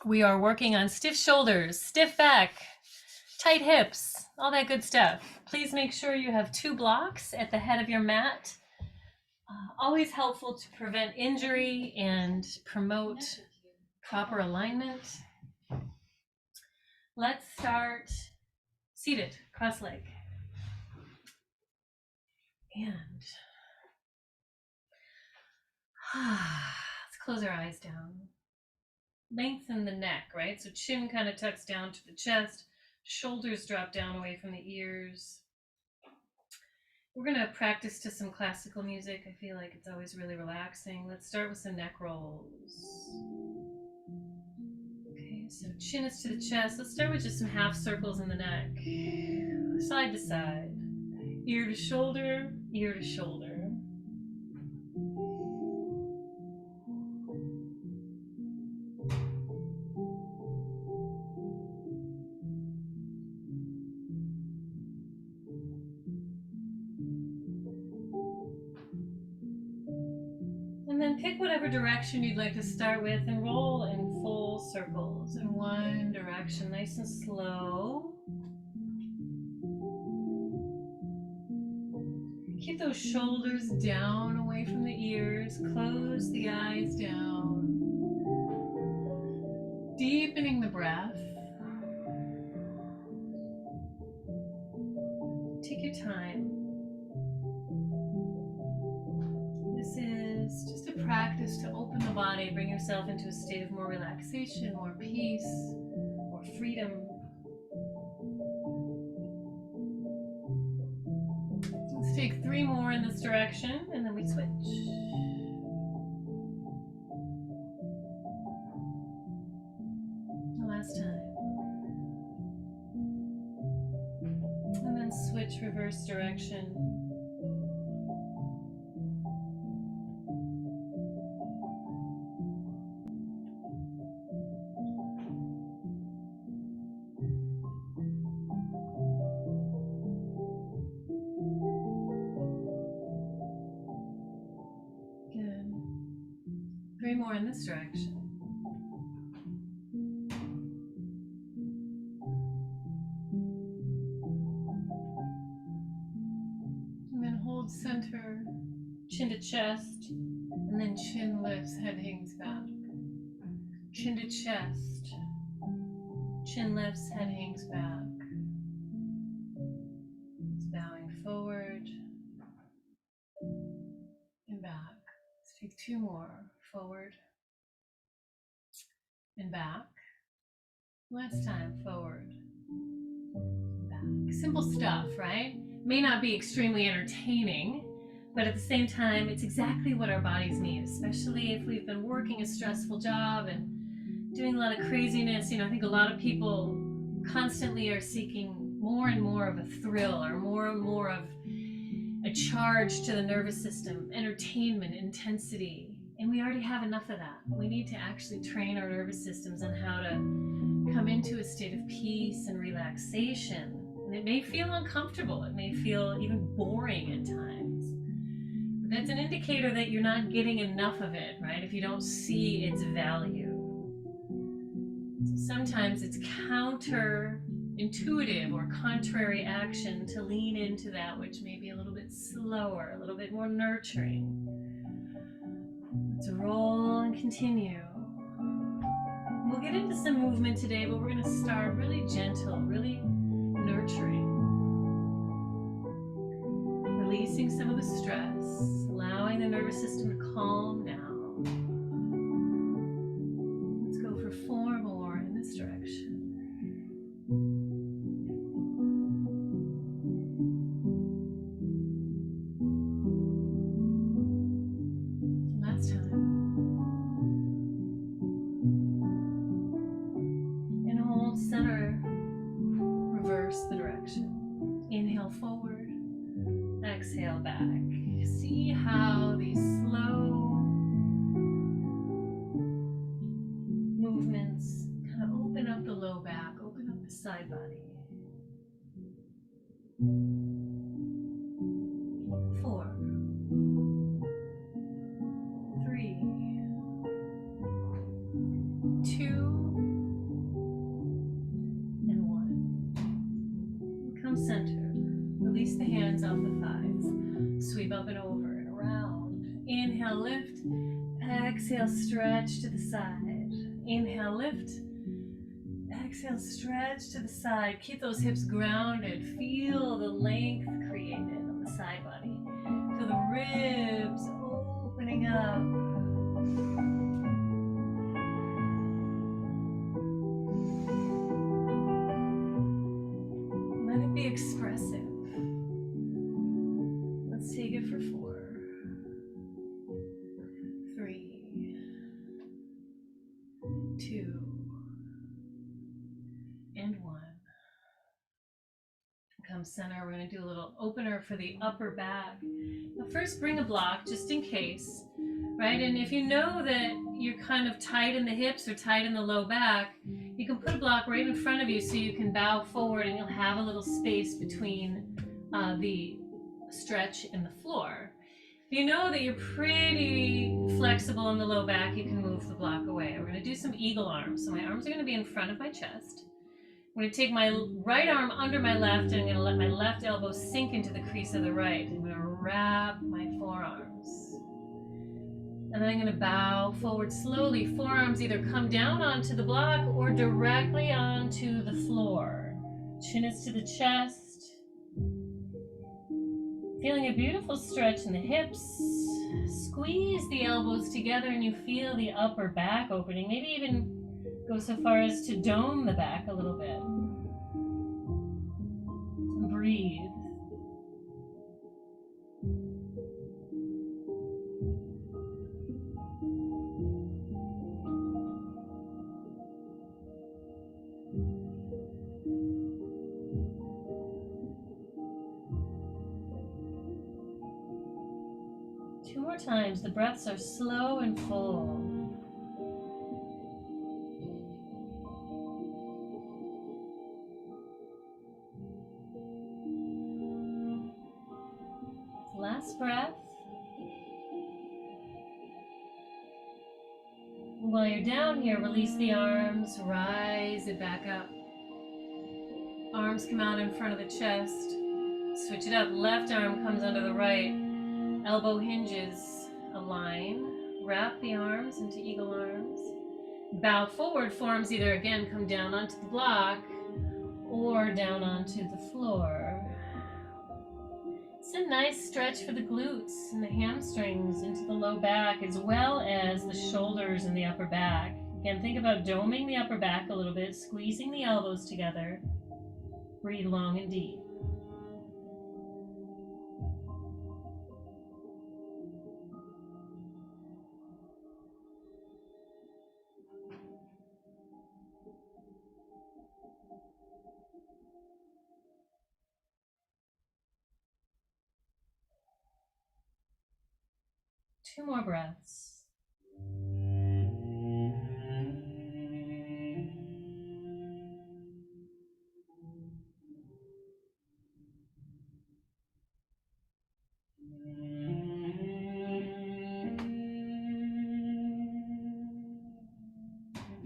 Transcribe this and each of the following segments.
We are working on stiff shoulders, stiff back, tight hips, all that good stuff. Please make sure you have 2 blocks at the head of your mat. Always helpful to prevent injury and promote proper alignment. Let's start seated, cross leg. And let's close our eyes down. Lengthen the neck, right? So chin kind of tucks down to the chest, shoulders drop down away from the ears. We're going to practice to some classical music. I feel like it's always really relaxing. Let's start with some neck rolls. Okay, so chin is to the chest. Let's start with just some half circles in the neck. Side to side. Ear to shoulder, ear to shoulder. And then pick whatever direction you'd like to start with and roll in full circles in one direction, nice and slow. Keep those shoulders down away from the ears. Close the eyes down. Deepening the breath. Take your time. This is just a practice to open the body, bring yourself into a state of more relaxation, more peace, more freedom. Let's take 3 more in this direction and then we switch. Last time. And then switch reverse direction. Good. 3 more in this direction. And then hold center, chin to chest, and then chin lifts, head hangs back. Chin to chest, chin lifts, head hangs back. It's bowing forward and back. Let's take 2 more, forward and back. Last time, forward, back. Simple stuff, right? May not be extremely entertaining, but at the same time, it's exactly what our bodies need, especially if we've been working a stressful job and doing a lot of craziness. I think a lot of people constantly are seeking more and more of a thrill or more and more of a charge to the nervous system, entertainment, intensity. And we already have enough of that. We need to actually train our nervous systems on how to come into a state of peace and relaxation. And it may feel uncomfortable. It may feel even boring at times. But that's an indicator that you're not getting enough of it, right? If you don't see its value. Sometimes it's counterintuitive or contrary action to lean into that which may be a little bit slower, a little bit more nurturing. Let's roll and continue. We'll get into some movement today, but we're going to start really gentle, really nurturing. Releasing some of the stress, allowing the nervous system to calm down. Let's go for 4 more in this direction. Last time. And hold center. Reverse the direction. Inhale forward. Exhale back. See how these slow movements kind of open up the low back, open up the side body. 4, 3, 2, center. Release the hands off the thighs. Sweep up and over and around. Inhale, lift. Exhale, stretch to the side. Inhale, lift. Exhale, stretch to the side. Keep those hips grounded. Feel the length created on the side body. Feel the ribs opening up. Let it be expressive. Let's take it for 4, 3, 2, and 1. Come center. We're going to do a little opener for the upper back. Now first bring a block just in case, right? And if you know that you're kind of tight in the hips or tight in the low back, you can put a block right in front of you so you can bow forward and you'll have a little space between the stretch and the floor. If you know that you're pretty flexible in the low back, you can move the block away. We're going to do some eagle arms. So my arms are going to be in front of my chest. I'm going to take my right arm under my left and I'm going to let my left elbow sink into the crease of the right. I'm going to wrap my forearms. And then I'm going to bow forward slowly. Forearms either come down onto the block or directly onto the floor. Chin is to the chest. Feeling a beautiful stretch in the hips. Squeeze the elbows together and you feel the upper back opening. Maybe even go so far as to dome the back a little bit. Breathe. Two more times. The breaths are slow and full. Last breath. While you're down here, release the arms, rise it back up. Arms come out in front of the chest. Switch it up. Left arm comes under the right. Elbow hinges. Align. Wrap the arms into eagle arms. Bow forward. Forearms either again come down onto the block or down onto the floor. It's a nice stretch for the glutes and the hamstrings into the low back as well as the shoulders and the upper back. Again, think about doming the upper back a little bit, squeezing the elbows together. Breathe long and deep. Two more breaths.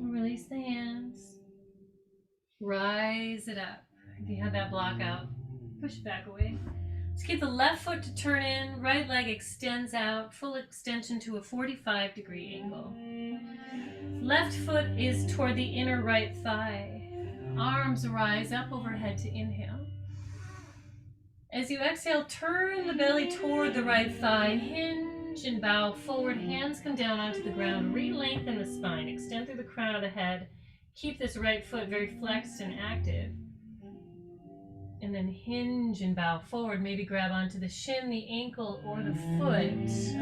Release the hands. Rise it up. If you have that block out, push it back away. Let's keep the left foot to turn in. Right leg extends out. Full extension to a 45-degree angle. Left foot is toward the inner right thigh. Arms rise up overhead to inhale. As you exhale, turn the belly toward the right thigh. Hinge and bow forward. Hands come down onto the ground. Re-lengthen the spine. Extend through the crown of the head. Keep this right foot very flexed and active. And then hinge and bow forward. Maybe grab onto the shin, the ankle, or the foot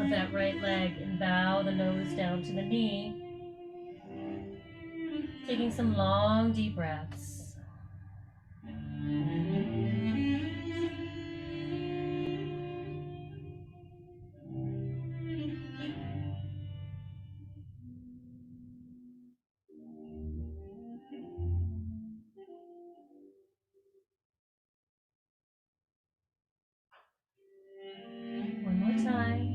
of that right leg and bow the nose down to the knee. Taking some long, deep breaths. One more time.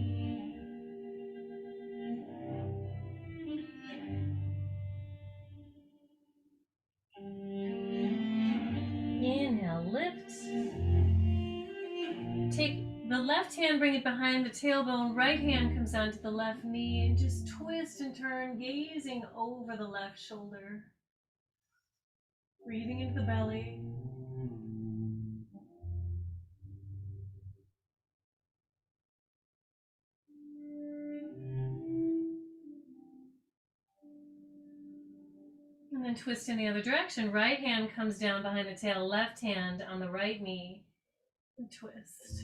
lift. Take the left hand, bring it behind the tailbone. Right hand comes onto the left knee and just twist and turn, gazing over the left shoulder. Breathing into the belly. And then twist in the other direction. Right hand comes down behind the tail, left hand on the right knee, and twist.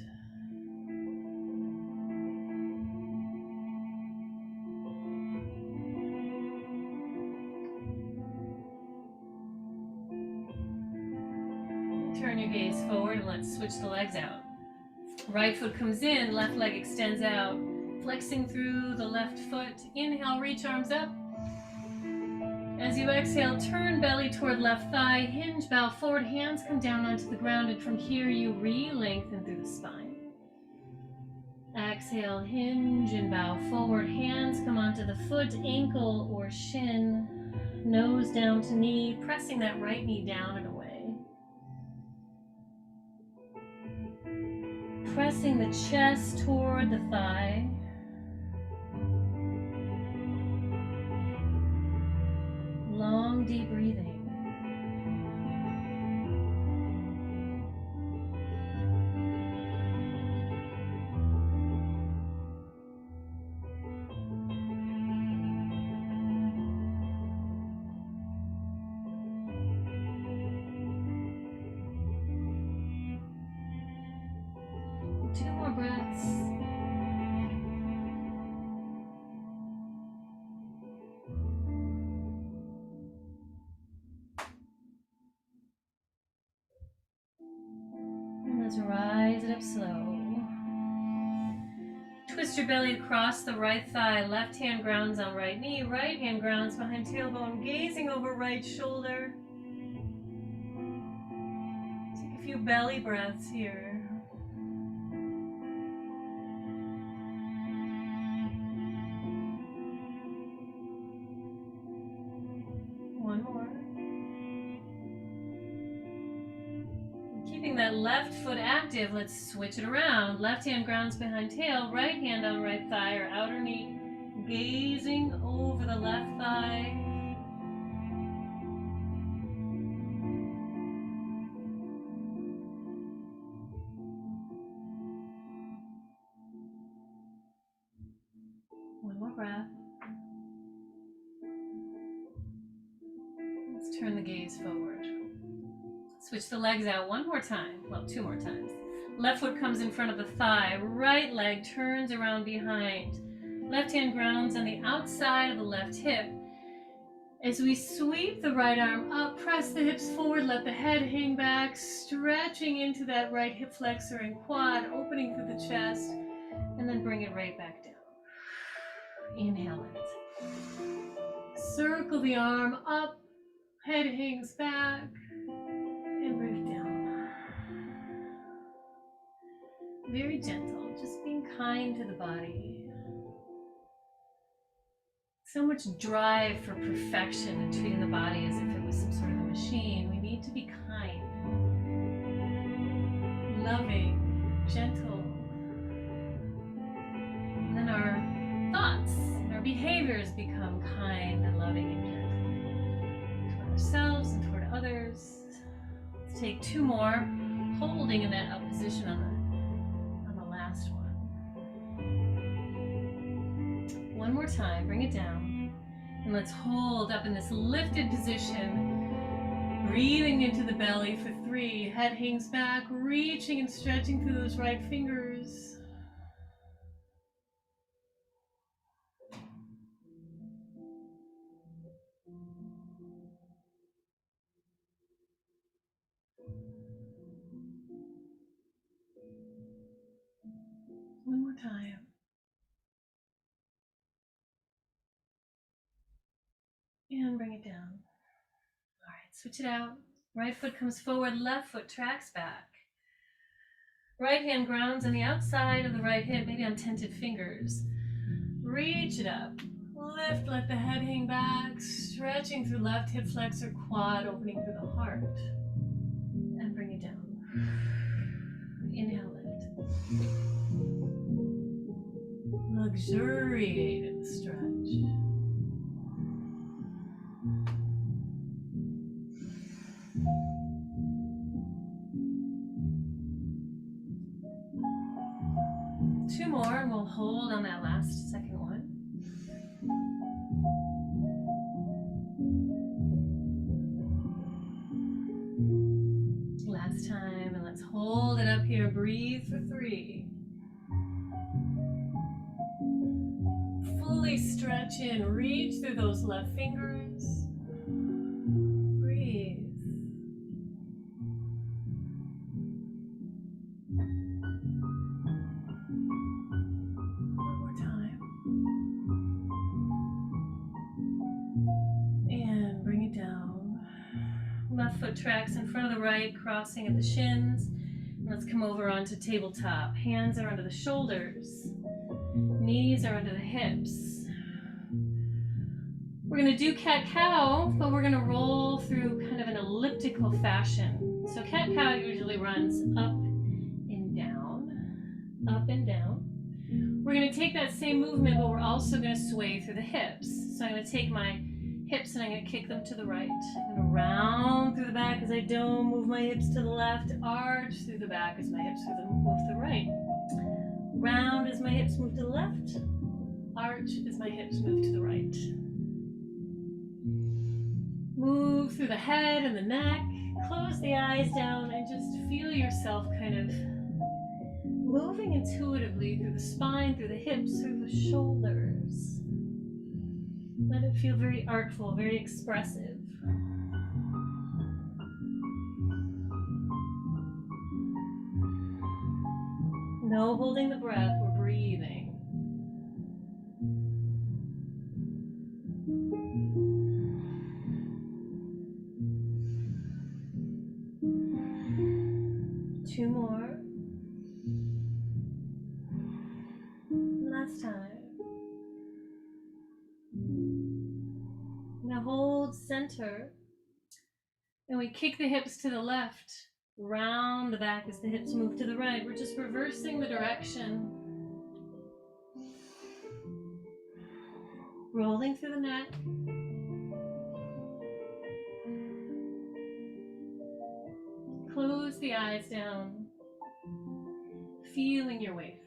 Turn your gaze forward and let's switch the legs out. Right foot comes in, left leg extends out, flexing through the left foot. Inhale, reach arms up. As you exhale, turn belly toward left thigh, hinge, bow forward, hands come down onto the ground, and from here you re-lengthen through the spine. Exhale, hinge and bow forward, hands come onto the foot, ankle or shin, nose down to knee, pressing that right knee down and away. Pressing the chest toward the thigh. Long, deep breathing. Two more breaths. And let's rise it up slow. Twist your belly across the right thigh. Left hand grounds on right knee. Right hand grounds behind tailbone, gazing over right shoulder. Take a few belly breaths here. One more. Keeping that left foot active, let's switch it around. Left hand grounds behind tail, right hand on right thigh or outer knee, gazing over the left thigh. One more breath. Let's turn the gaze forward. Switch the legs out one more time. Well, two more times. Left foot comes in front of the thigh. Right leg turns around behind. Left hand grounds on the outside of the left hip. As we sweep the right arm up, press the hips forward, let the head hang back, stretching into that right hip flexor and quad, opening through the chest, and then bring it right back down. Inhale it. Circle the arm up, head hangs back, and bring it down. Very gentle, just being kind to the body. So much drive for perfection and treating the body as if it was some sort of a machine. We need to be kind, loving, gentle. And then our thoughts and our behaviors become kind and loving and gentle toward ourselves and toward others. Let's take two more, holding in that up position on the last one. One more time, bring it down. And let's hold up in this lifted position, breathing into the belly for 3. Head hangs back, reaching and stretching through those right fingers. One more time. And bring it down. All right, switch it out. Right foot comes forward, left foot tracks back. Right hand grounds on the outside of the right hip, maybe on tented fingers. Reach it up. Lift, let the head hang back, stretching through left hip flexor, quad, opening through the heart. And bring it down. Inhale, lift. Luxuriate in the stretch. Two more, and we'll hold on that last second one. Last time, and let's hold it up here. Breathe for 3. Fully stretch in, reach through those left fingers. Breathe. One more time. And bring it down. Left foot tracks in front of the right, crossing at the shins. Let's come over onto tabletop. Hands are under the shoulders. Knees are under the hips. We're going to do cat-cow, but we're going to roll through kind of an elliptical fashion. So cat-cow usually runs up and down, up and down. We're going to take that same movement, but we're also going to sway through the hips. So I'm going to take my hips and I'm going to kick them to the right. I'm going to round through the back as I don't move my hips to the left. Arch through the back as my hips move to the right. Round as my hips move to the left. Arch as my hips move to the right. Move through the head and the neck. Close the eyes down and just feel yourself kind of moving intuitively through the spine, through the hips, through the shoulders. Let it feel very artful, very expressive. No holding the breath, we're breathing. Two more. Last time. Now hold center. And we kick the hips to the left. Round the back as the hips move to the right. We're just reversing the direction. Rolling through the neck. Close the eyes down. Feeling your way through.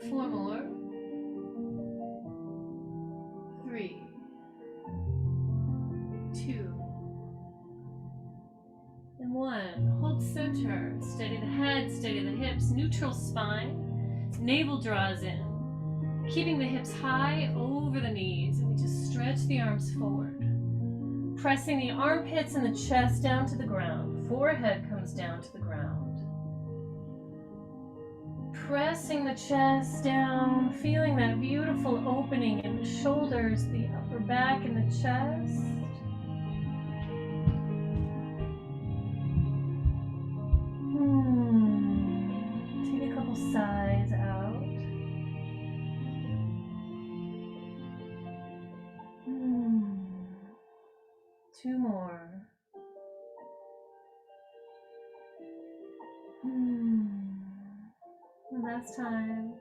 4 more. 3, 2, and 1. Hold center. Steady the head, steady the hips. Neutral spine. Navel draws in. Keeping the hips high over the knees. And we just stretch the arms forward. Pressing the armpits and the chest down to the ground. Forehead comes down to the ground. Pressing the chest down, feeling that beautiful opening in the shoulders, the upper back, and the chest. Take a couple sighs out. Two more. Last time.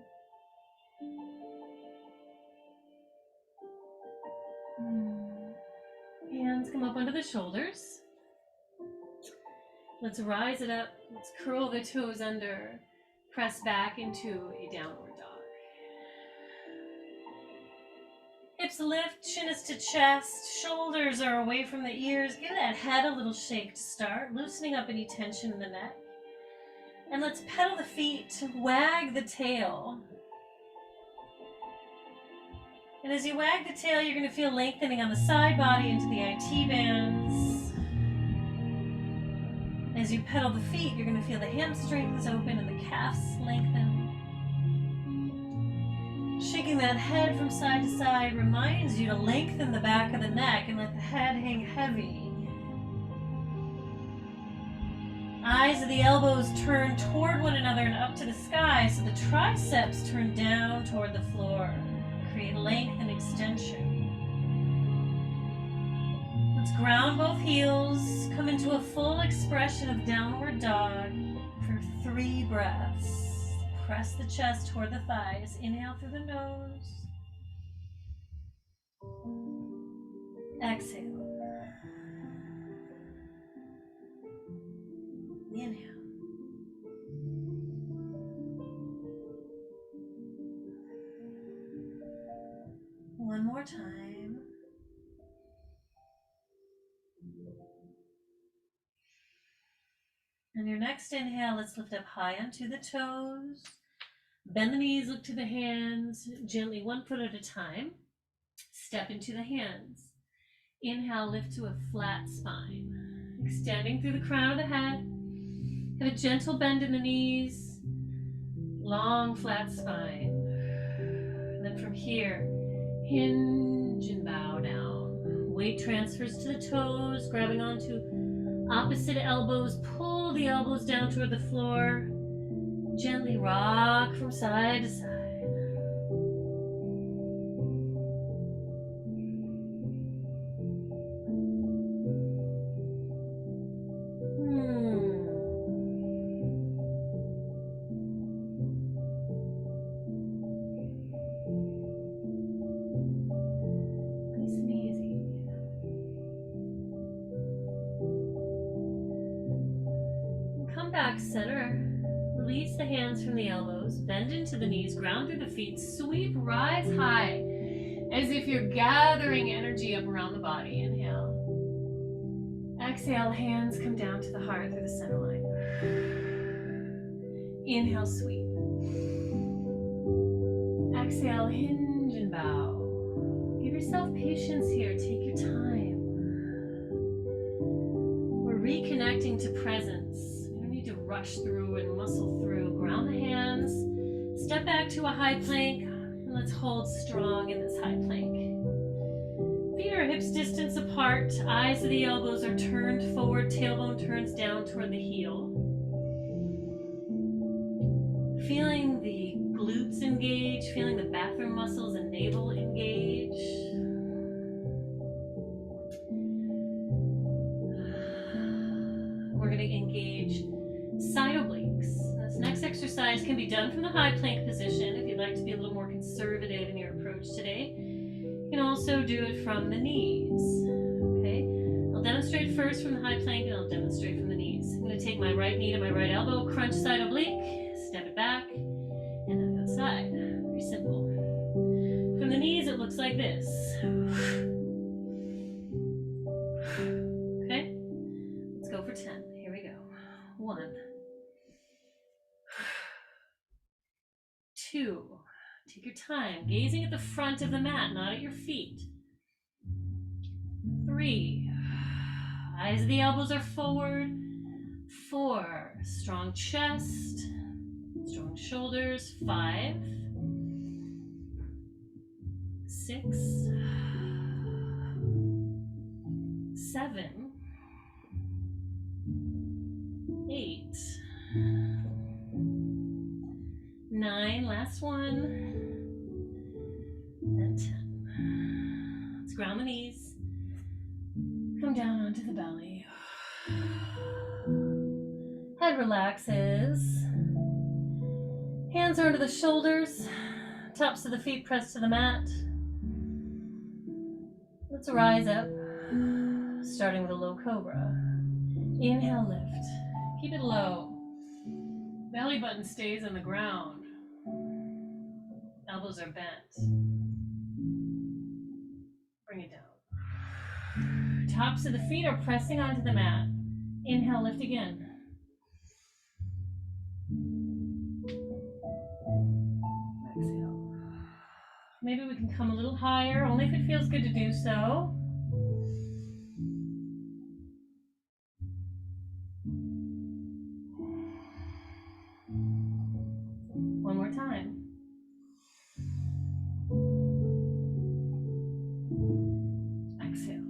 Hands come up under the shoulders. Let's rise it up. Let's curl the toes under. Press back into a downward dog. Hips lift, chin is to chest, shoulders are away from the ears. Give that head a little shake to start, loosening up any tension in the neck. And let's pedal the feet, wag the tail. And as you wag the tail, you're going to feel lengthening on the side body into the IT bands. As you pedal the feet, you're going to feel the hamstrings open and the calves lengthen. Shaking that head from side to side reminds you to lengthen the back of the neck and let the head hang heavy. Eyes of the elbows turn toward one another and up to the sky, so the triceps turn down toward the floor. Create length and extension. Let's ground both heels. Come into a full expression of downward dog for 3 breaths. Press the chest toward the thighs. Inhale through the nose. Exhale. Inhale. One more time. And your next inhale, let's lift up high onto the toes. Bend the knees, look to the hands. Gently, 1 foot at a time. Step into the hands. Inhale, lift to a flat spine. Extending through the crown of the head. Have a gentle bend in the knees. Long, flat spine. And then from here, hinge and bow down. Weight transfers to the toes, grabbing onto opposite elbows. Pull the elbows down toward the floor. Gently rock from side to side. Nice and easy. Come back center. Release the hands from the elbows, bend into the knees, ground through the feet, sweep, rise high, as if you're gathering energy up around the body. Inhale. Exhale, hands come down to the heart through the center line. Inhale, sweep. Exhale, hinge and bow. Give yourself patience here, take your time. We're reconnecting to presence. To rush through and muscle through. Ground the hands. Step back to a high plank. And let's hold strong in this high plank. Feet are hips distance apart. Eyes of the elbows are turned forward. Tailbone turns down toward the heel. Feeling the glutes engage. Feeling the bathroom muscles and navel engage. We're going to engage side obliques. This next exercise can be done from the high plank position if you'd like to be a little more conservative in your approach today. You can also do it from the knees. Okay, I'll demonstrate first from the high plank and I'll demonstrate from the knees. I'm going to take my right knee to my right elbow, crunch side oblique, step it back, and then go side. Very simple. From the knees, it looks like this. Okay, let's go for 10. Here we go. 1, 2, take your time, gazing at the front of the mat, not at your feet. 3, eyes of the elbows are forward. 4, strong chest, strong shoulders. 5, 6, 7, 8, 9, last one, and 10. Let's ground the knees. Come down onto the belly. Head relaxes. Hands are under the shoulders. Tops of the feet pressed to the mat. Let's rise up, starting with a low cobra. Inhale, lift. Keep it low. Belly button stays on the ground. Elbows are bent. Bring it down. Tops of the feet are pressing onto the mat. Inhale, lift again. Exhale. Maybe we can come a little higher, only if it feels good to do so. One more time. Exhale.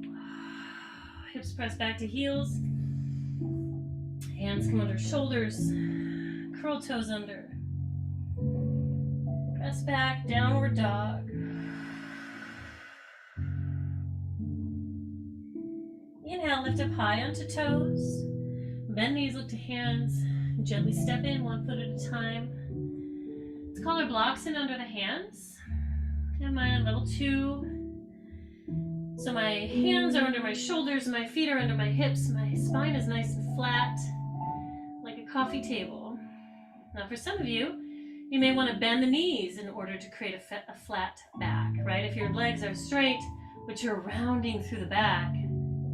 Hips press back to heels. Hands come under shoulders. Curl toes under. Press back, downward dog. Inhale, lift up high onto toes. Bend knees, look to hands. Gently step in 1 foot at a time. Let's call our blocks in under the hands. And my level 2. So my hands are under my shoulders, my feet are under my hips, my spine is nice and flat, like a coffee table. Now for some of you, you may want to bend the knees in order to create a flat back, right? If your legs are straight, but you're rounding through the back,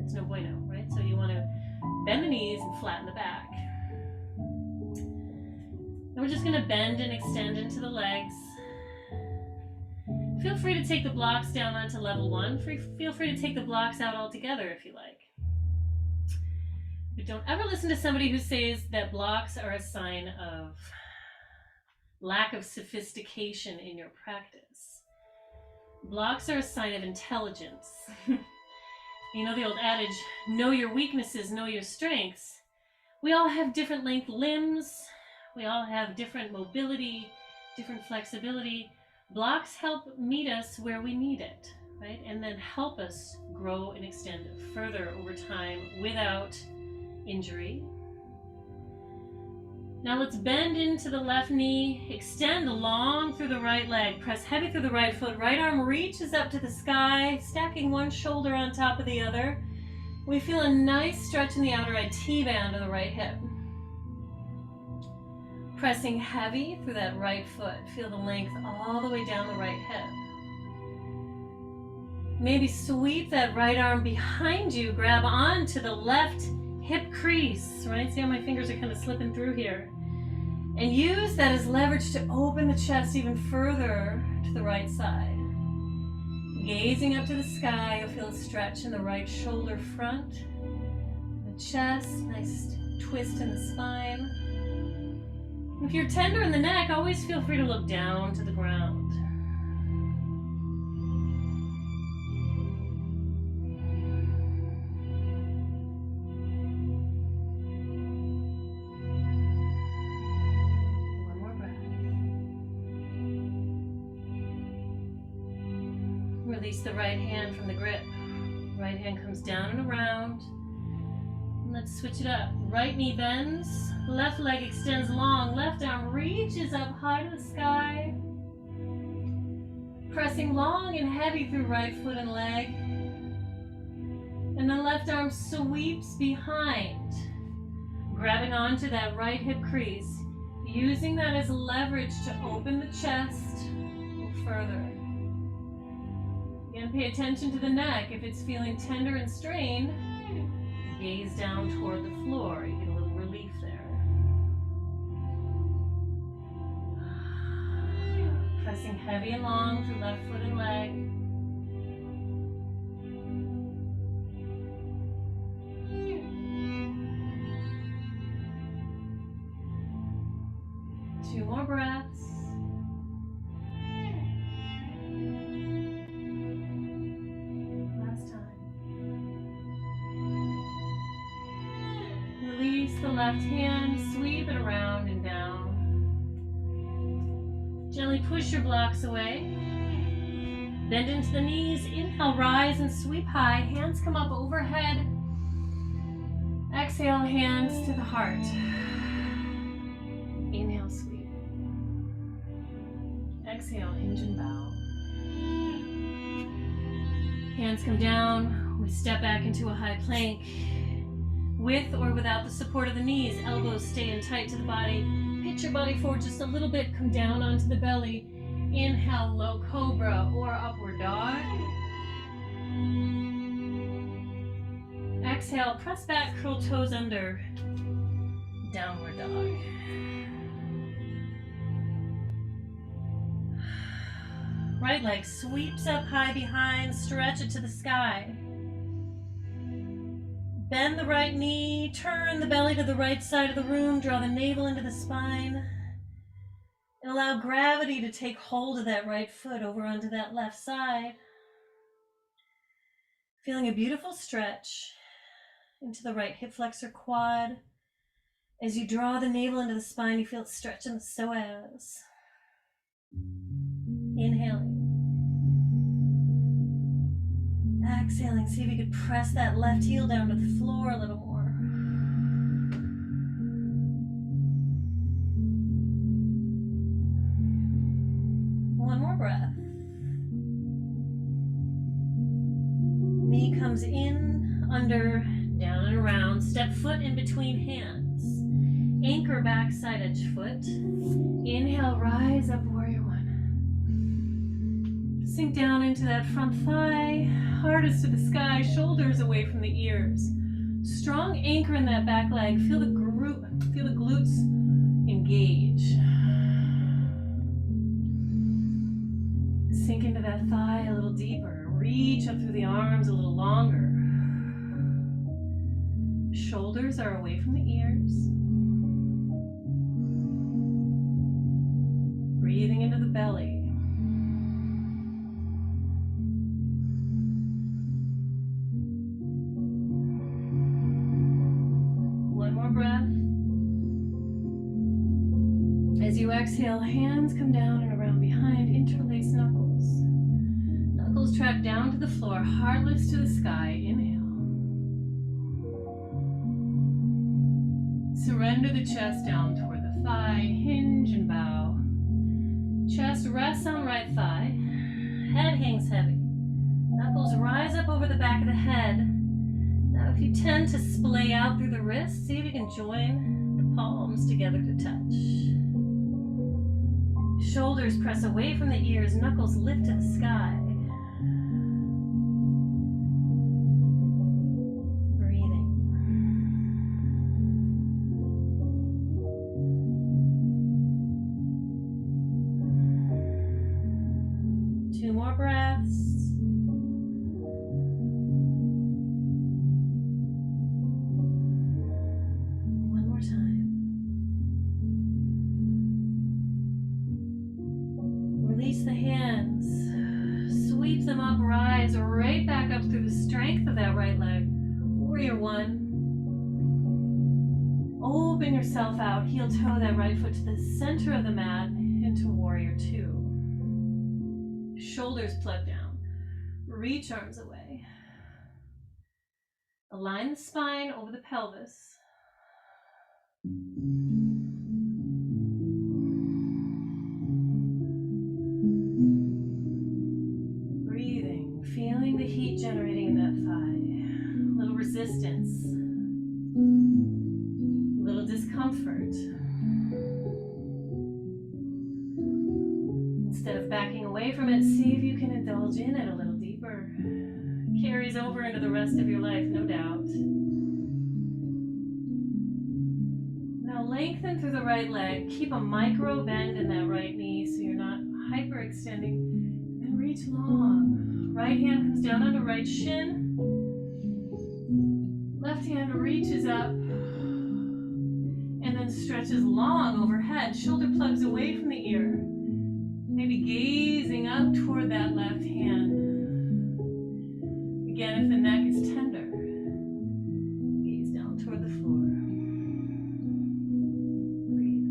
it's no bueno, right? So you want to bend the knees and flatten the back. And we're just going to bend and extend into the legs. Feel free to take the blocks down onto level 1. Feel free to take the blocks out altogether if you like. But don't ever listen to somebody who says that blocks are a sign of lack of sophistication in your practice. Blocks are a sign of intelligence. You know the old adage, know your weaknesses, know your strengths. We all have different length limbs. We all have different mobility, different flexibility. Blocks help meet us where we need it, right? And then help us grow and extend further over time without injury. Now let's bend into the left knee, extend long through the right leg, press heavy through the right foot, right arm reaches up to the sky, stacking one shoulder on top of the other. We feel a nice stretch in the outer right T-band of the right hip. Pressing heavy through that right foot, feel the length all the way down the right hip. Maybe sweep that right arm behind you, grab onto the left hip crease, right? See how my fingers are kind of slipping through here? And use that as leverage to open the chest even further to the right side. Gazing up to the sky, you'll feel a stretch in the right shoulder front, the chest, nice twist in the spine. If you're tender in the neck, always feel free to look down to the ground. Release the right hand from the grip. Right hand comes down and around. And let's switch it up. Right knee bends, left leg extends long, left arm reaches up high to the sky. Pressing long and heavy through right foot and leg. And the left arm sweeps behind, grabbing onto that right hip crease, using that as leverage to open the chest a little further. Again, pay attention to the neck. If it's feeling tender and strained, gaze down toward the floor. You get a little relief there. Pressing heavy and long through left foot and leg. Two more breaths. Release the left hand, sweep it around and down. Gently push your blocks away. Bend into the knees, inhale, rise and sweep high. Hands come up overhead. Exhale, hands to the heart. Inhale, sweep. Exhale, hinge and bow. Hands come down. We step back into a high plank. With or without the support of the knees, elbows stay in tight to the body. Pitch your body forward just a little bit, come down onto the belly. Inhale, low cobra or upward dog. Exhale, press back, curl toes under, downward dog. Right leg sweeps up high behind, stretch it to the sky. Bend the right knee, turn the belly to the right side of the room, draw the navel into the spine, and allow gravity to take hold of that right foot over onto that left side. Feeling a beautiful stretch into the right hip flexor quad As you draw the navel into the spine, you feel it stretch in the psoas. Inhaling. Exhaling, see if you could press that left heel down to the floor a little more. One more breath. Knee comes in, under, down and around. Step foot in between hands. Anchor back side edge foot. Inhale, rise up, warrior one. Sink down into that front thigh, hardest to the sky, shoulders away from the ears. Strong anchor in that back leg. Feel the glutes engage. Sink into that thigh a little deeper. Reach up through the arms a little longer. Shoulders are away from the ears. Breathing into the belly. One more breath. As you exhale, hands come down and around behind, interlace knuckles. Knuckles track down to the floor, heart lifts to the sky. Inhale. Surrender the chest down toward the thigh, hinge and bow. Chest rests on right thigh, head hangs heavy. Knuckles rise up over the back of the head. Now if you tend to splay out through the wrists, see if you can join the palms together to touch. Shoulders press away from the ears, knuckles lift to the sky. Two more breaths. One more time. Release the hands. Sweep them up, rise right back up through the strength of that right leg. Warrior one. Open yourself out, heel toe that right foot to the center of the mat into warrior two. Shoulders plug down. Reach arms away. Align the spine over the pelvis. Breathing, feeling the heat generating in that thigh. A little resistance. A little discomfort. Instead of backing away from it, see if you can indulge in it a little deeper. Carries over into the rest of your life, no doubt. Now lengthen through the right leg. Keep a micro bend in that right knee so you're not hyperextending. And reach long. Right hand comes down onto right shin. Left hand reaches up. And then stretches long overhead. Shoulder plugs away from the ear. Maybe gazing up toward that left hand. Again, if the neck is tender, gaze down toward the floor. Breathe.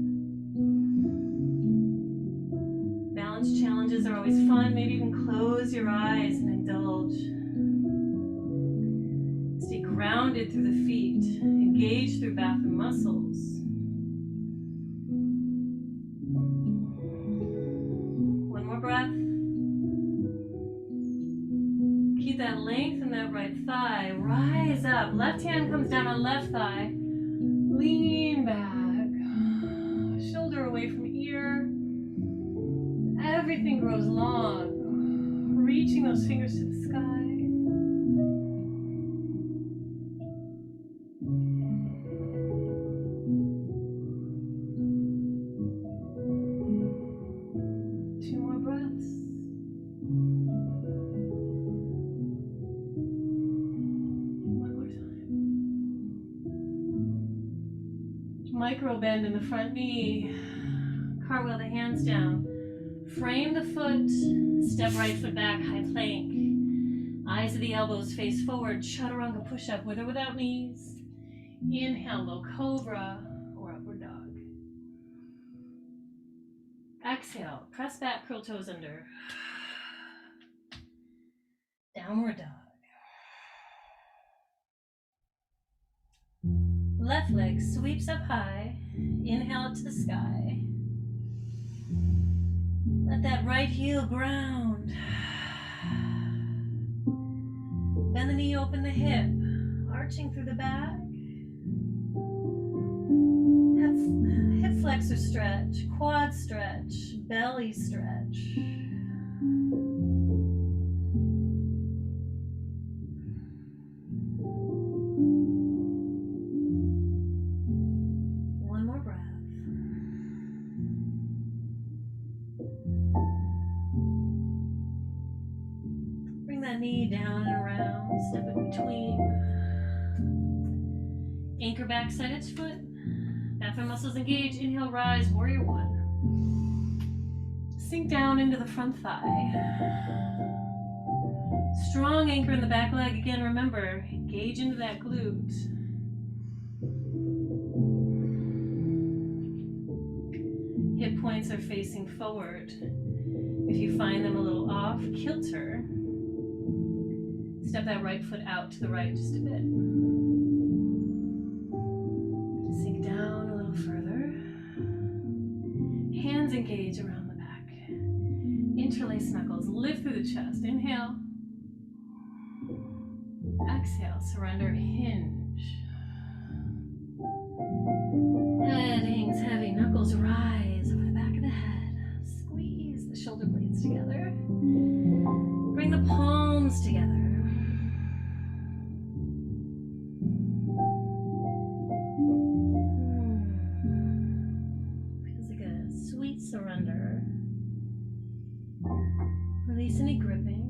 Balance challenges are always fun. Maybe you can close your eyes and indulge. Stay grounded through the feet. Engage through bathroom muscles. Breath. Keep that length in that right thigh. Rise up. Left hand comes down on left thigh. Lean back. Shoulder away from ear. Everything grows long. Reaching those fingers to the sky. Micro bend in the front knee. Cartwheel the hands down. Frame the foot. Step right foot back, high plank. Eyes of the elbows face forward. Chaturanga push-up with or without knees. Inhale, low cobra or Exhale, press back, curl toes under. Downward dog. Left leg sweeps up high. Inhale up to the sky. Let that right heel ground. Bend the knee, open the hip. Arching through the back. Hip flexor stretch, quad stretch, belly stretch. One more breath. Bring that knee down and around, step in between. Anchor back, side edge foot. Back muscles engage. Inhale, rise, warrior one. Sink down into the front thigh. Strong anchor in the back leg. Again, remember, engage into that glute. Hip points are facing forward. If you find them a little off kilter, step that right foot out to the right just a bit. Sink down a little further. Hands engage around the back. Interlace knuckles, lift through the chest. Inhale. Exhale, surrender, hinge. Head hangs heavy, knuckles rise over the back of the head. Squeeze the shoulder blades together. Bring the palms together. Feels like a sweet surrender. Release any gripping.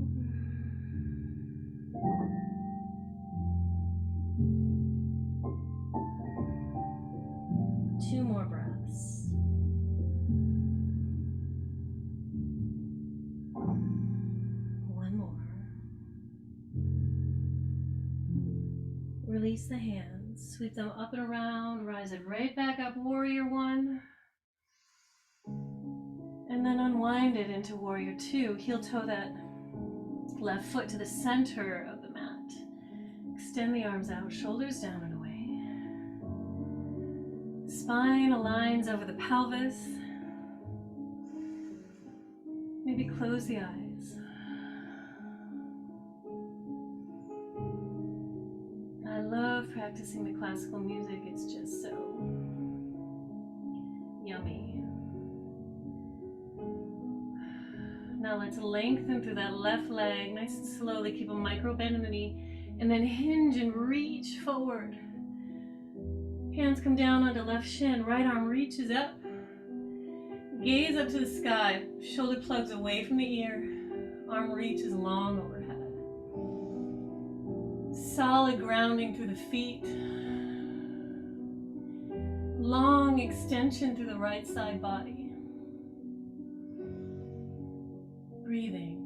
Two more breaths. One more. Release the hands. Sweep them up and around. Rise it right back up. Warrior one. And then unwind it into warrior two. Heel toe that left foot to the center of the mat. Extend the arms out. Shoulders down and away. Spine aligns over the pelvis. Maybe close the eyes. I love practicing the classical music. It's just so yummy. Now let's lengthen through that left leg. Nice and slowly. Keep a micro bend in the knee. And then hinge and reach forward. Hands come down onto left shin. Right arm reaches up. Gaze up to the sky. Shoulder plugs away from the ear. Arm reaches long overhead. Solid grounding through the feet. Long extension through the right side body. Breathing.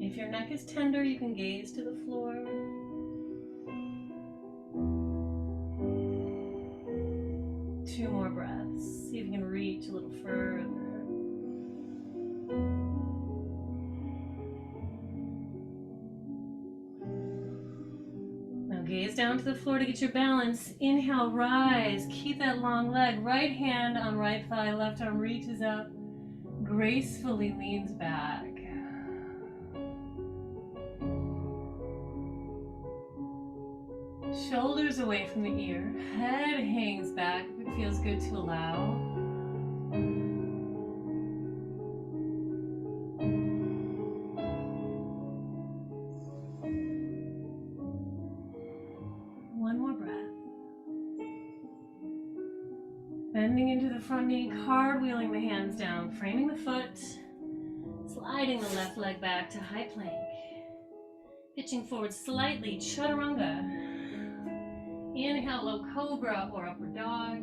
If your neck is tender, you can gaze to the floor. Two more breaths. See if you can reach a little further. Now gaze down to the floor to get your balance. Inhale, rise. Keep that long leg. Right hand on right thigh, left arm reaches up. Gracefully leans back. Shoulders away from the ear. Head hangs back if it feels good to allow. One more breath. Bending into the front knee, cartwheeling the hands down, framing the foot, sliding the left leg back to high plank. Pitching forward slightly, chaturanga. Inhale, low cobra or upward dog.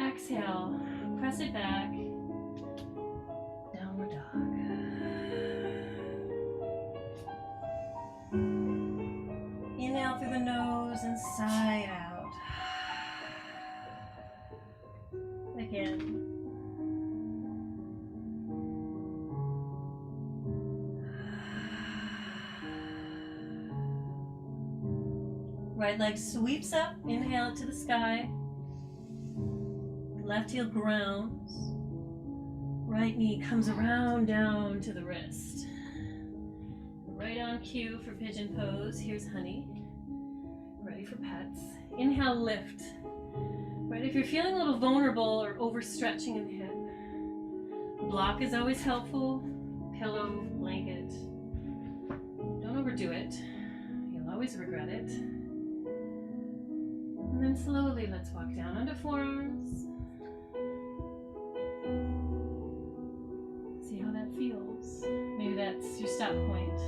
Exhale, press it back. Downward dog. Right leg sweeps up, inhale it to the sky. Left heel grounds. Right knee comes around down to the wrist. Right on cue for pigeon pose. Here's honey. Ready for pets. Inhale, lift. Right, if you're feeling a little vulnerable or overstretching in the hip, block is always helpful. Pillow, blanket. Don't overdo it. You'll always regret it. And then slowly let's walk down onto forearms. See how that feels. Maybe that's your stop point.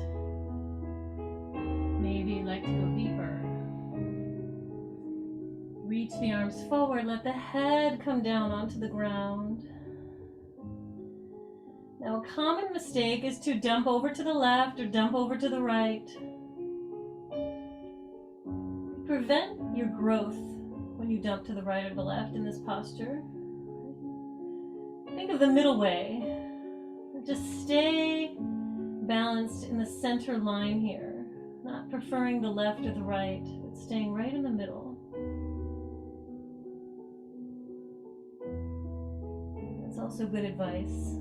Maybe you'd like to go deeper. Reach the arms forward, let the head come down onto the ground. Now, a common mistake is to dump over to the left or dump over to the right. Prevent your growth when you dump to the right or the left in this posture. Think of the middle way. Just stay balanced in the center line here, not preferring the left or the right, but staying right in the middle. That's also good advice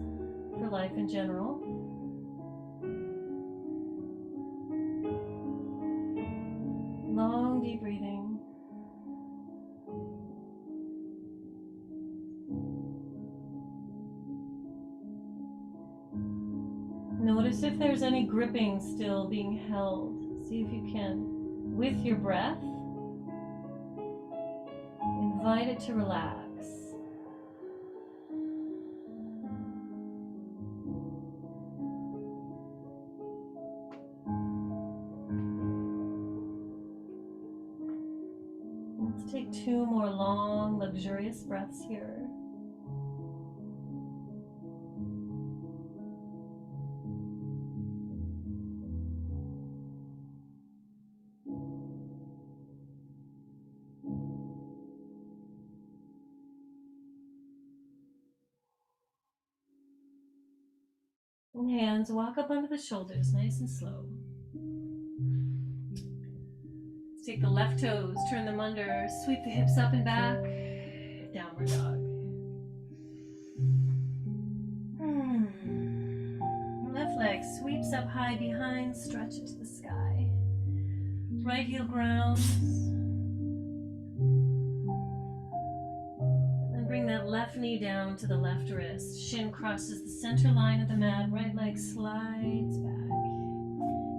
for life in general. Long, deep breathing. Notice if there's any gripping still being held. See if you can, with your breath, invite it to relax. Let's take 2 more long, luxurious breaths here. And hands walk up onto the shoulders, nice and slow. Let's take the left toes, turn them under, sweep the hips up and back, downward dog. Left leg sweeps up high behind, stretch it to the sky. Right heel grounds. And bring that left knee down to the left wrist. Shin crosses the center line of the mat. Right leg slides back.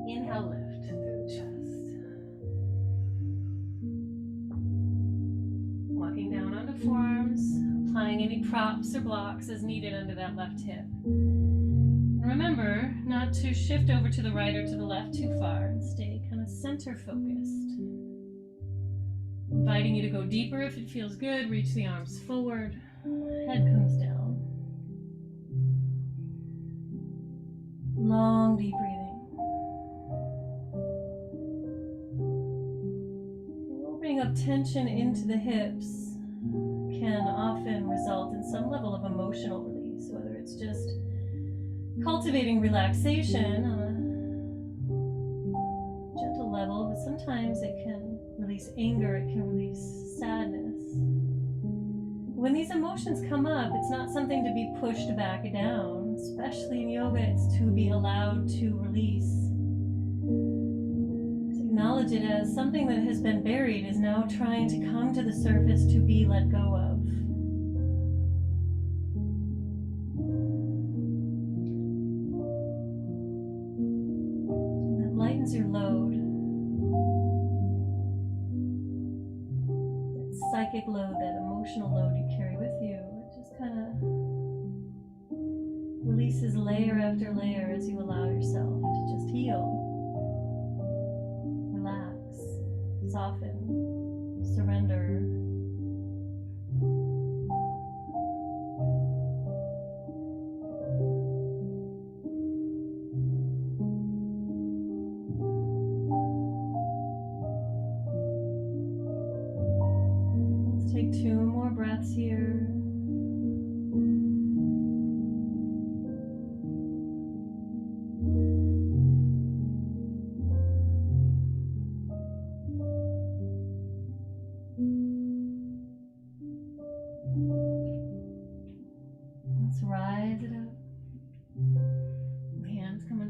Inhale, lift through the chest. Walking down onto forearms. Applying any props or blocks as needed under that left hip. Remember not to shift over to the right or to the left too far and stay kind of center focused. Inviting you to go deeper if it feels good. Reach the arms forward. Head comes down. Long, deep breathing. Opening up tension into the hips can often result in some level of emotional release, whether it's just cultivating relaxation on a gentle level, but sometimes it can release anger, it can release sadness. When these emotions come up, it's not something to be pushed back down, especially in yoga, it's to be allowed to release. To acknowledge it as something that has been buried is now trying to come to the surface to be let go of. Lightens your load. That psychic load, that emotional load you carry with you, it just kind of releases layer after layer as you allow yourself to just heal, relax, soften, surrender. Take 2 more breaths here.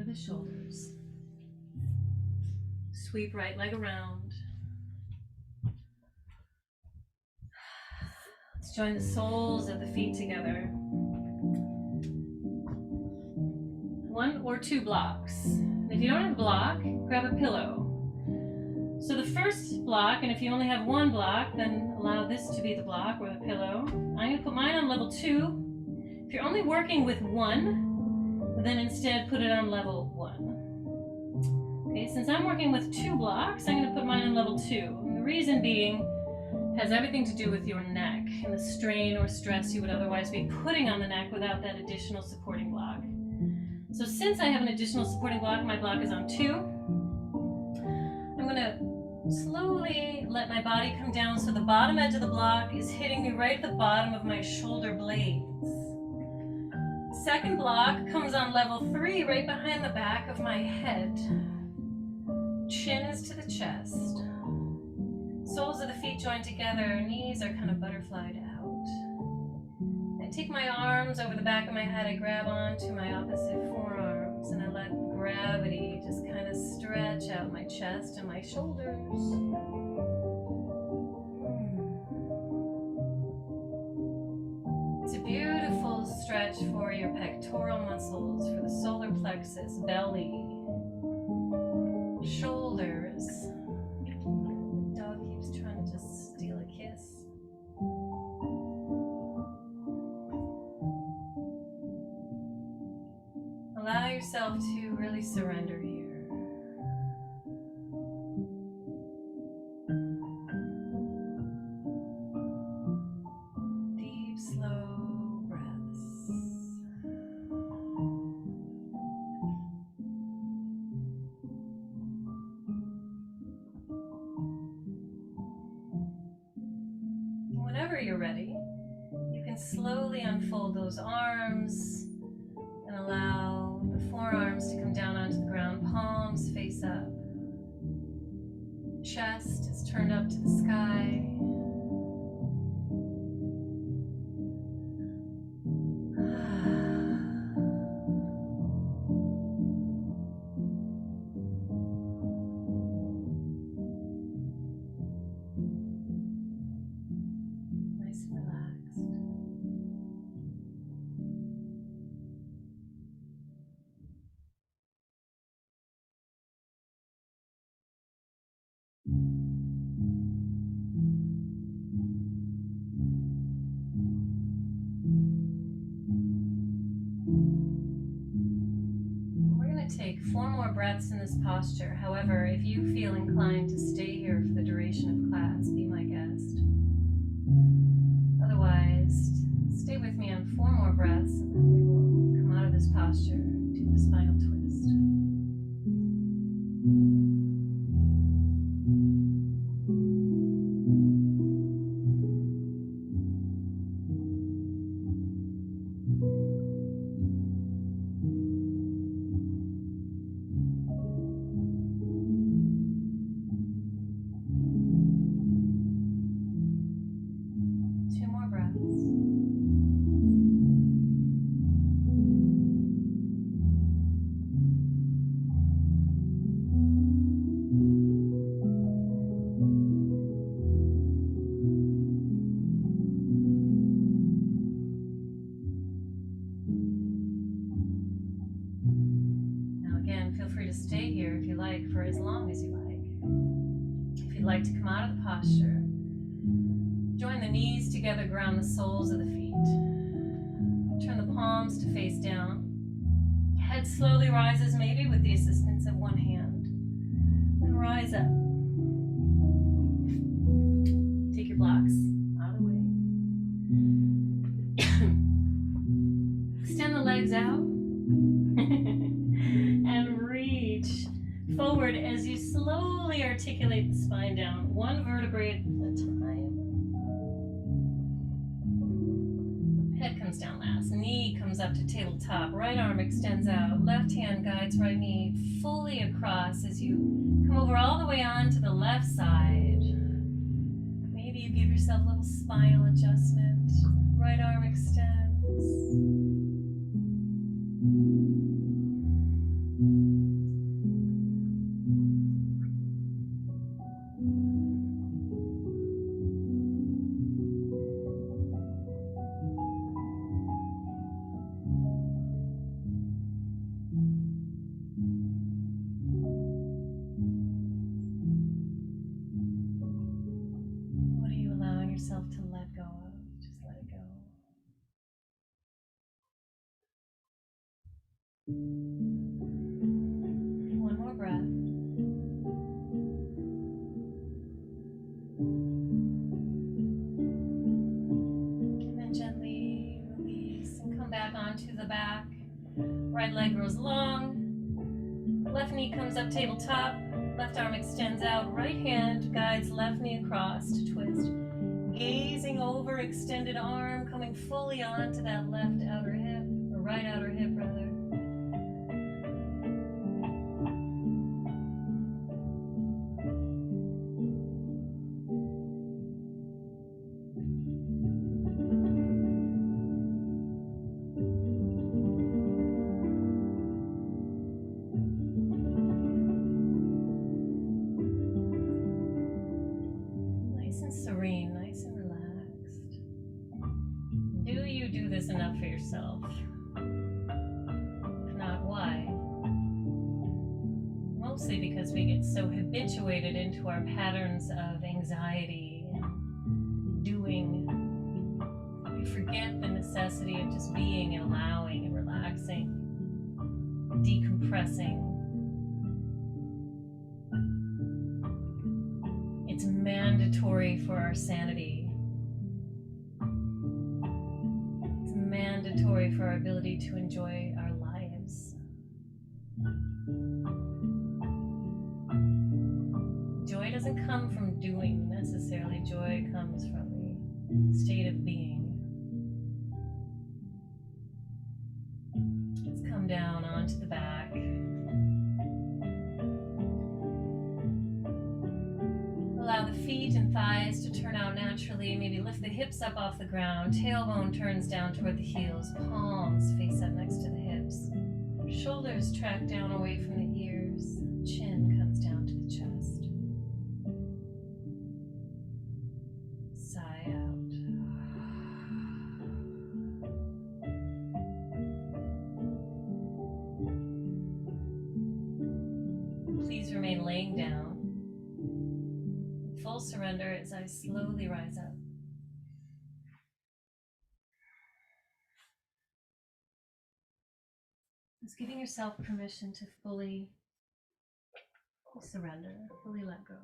the shoulders. Sweep right leg around. Let's join the soles of the feet together. 1 or 2 blocks. And if you don't have a block, grab a pillow. So the first block, and if you only have 1 block, then allow this to be the block or the pillow. I'm going to put mine on level 2. If you're only working with 1, then instead put it on level 1. Okay, since I'm working with 2 blocks, I'm going to put mine on level 2. And the reason being has everything to do with your neck and the strain or stress you would otherwise be putting on the neck without that additional supporting block. So since I have an additional supporting block, my block is on 2. I'm going to slowly let my body come down so the bottom edge of the block is hitting me right at the bottom of my shoulder blades. Second block comes on level 3, right behind the back of my head. Chin is to the chest. Soles of the feet join together, knees are kind of butterflied out. I take my arms over the back of my head, I grab onto my opposite forearms, and I let gravity just kind of stretch out my chest and my shoulders. It's a beautiful stretch for your pectoral muscles, for the solar plexus, belly, shoulders. Dog keeps trying to just steal a kiss. Allow yourself to really surrender here. Deep, slow breaths. Whenever you're ready, you can slowly unfold those arms and allow the forearms to come down onto the ground, palms face up. Chest is turned up to the sky. Nice and relaxed. We're going to take 4 more breaths in this posture. However, if you feel inclined to stay here for the duration of class, be my guest. Otherwise, stay with me on 4 more breaths, and then we will come out of this posture to a spinal twist. Feel free to stay here if you like for as long as you like. If you'd like to come out of the posture, join the knees together, ground the soles of the feet. Turn the palms to face down. Head slowly rises, maybe with the assistance of one hand. Then rise up. Take your blocks out of the way. Extend the legs out. And reach forward as you slowly articulate the spine down, 1 vertebrae at a time. Head comes down last, knee comes up to tabletop, right arm extends out, left hand guides right knee fully across as you come over all the way on to the left side. Maybe you give yourself a little spinal adjustment. Right arm extends. Right leg grows long. Left knee comes up tabletop. Left arm extends out. Right hand guides left knee across to twist. Gazing over extended arm, coming fully onto that left outer hip, or right outer hip rather. Nice and serene, nice and relaxed. Do you do this enough for yourself? If not, why? Mostly because we get so habituated into our patterns of anxiety and doing. We forget the necessity of just being and allowing and relaxing, decompressing. It's mandatory for our sanity. It's mandatory for our ability to enjoy our lives. Joy doesn't come from doing necessarily. Joy comes from the state of being. Let's come down onto the back. Allow the feet and thighs to turn out naturally. Maybe lift the hips up off the ground. Tailbone turns down toward the heels. Palms face up next to the hips. Shoulders track down away from the ears. Chin comes down to the chest. Sigh out. Please remain laying down. Full surrender as I slowly rise up. Just giving yourself permission to fully surrender, fully let go.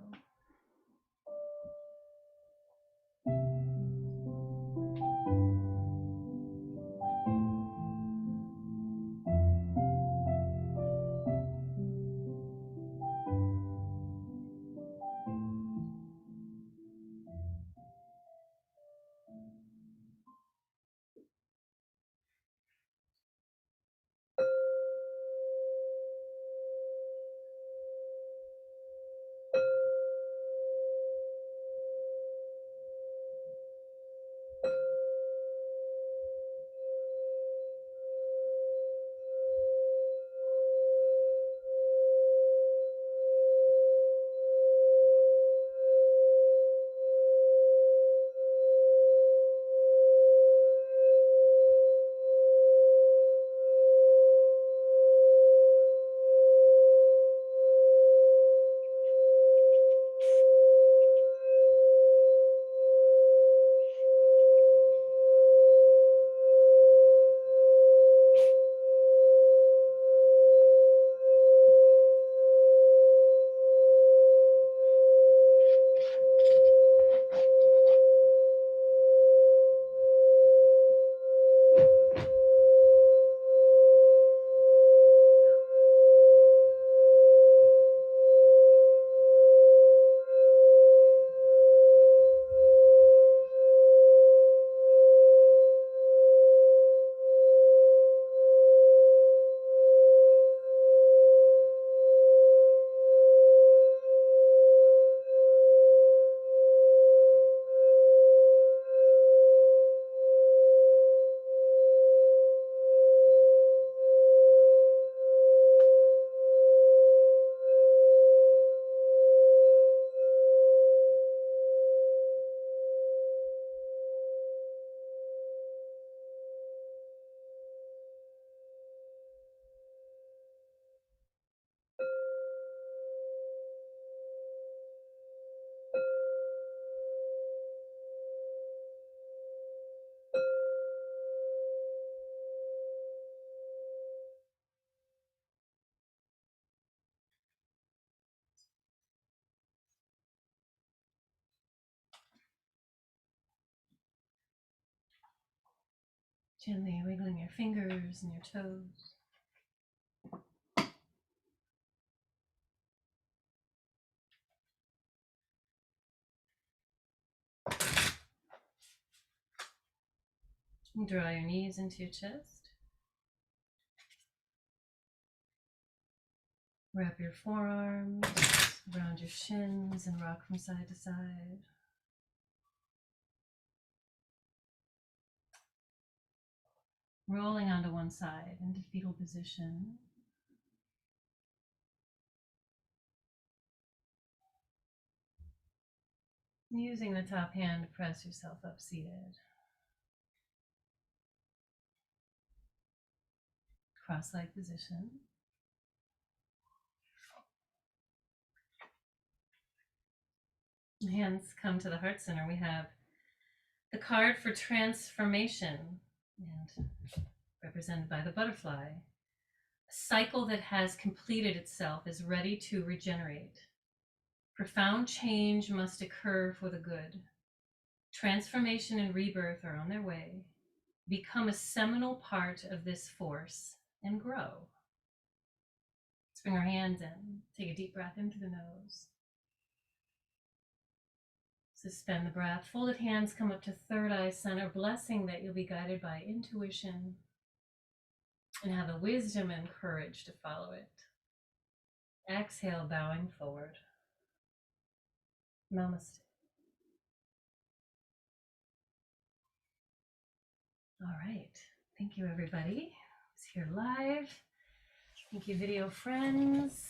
Gently wiggling your fingers and your toes. Draw your knees into your chest. Wrap your forearms around your shins and rock from side to side. Rolling onto one side into fetal position. Using the top hand to press yourself up seated. Cross-leg position. Hands come to the heart center. We have the card for transformation, and represented by the butterfly. A cycle that has completed itself is ready to regenerate. Profound change must occur for the good. Transformation and rebirth are on their way. Become a seminal part of this force and grow. Let's bring our hands in. Take a deep breath in through the nose. Suspend the breath. Folded hands come up to third eye center, blessing that you'll be guided by intuition and have the wisdom and courage to follow it. Exhale, bowing forward. Namaste. All right. Thank you, everybody. Who's here live. Thank you, video friends.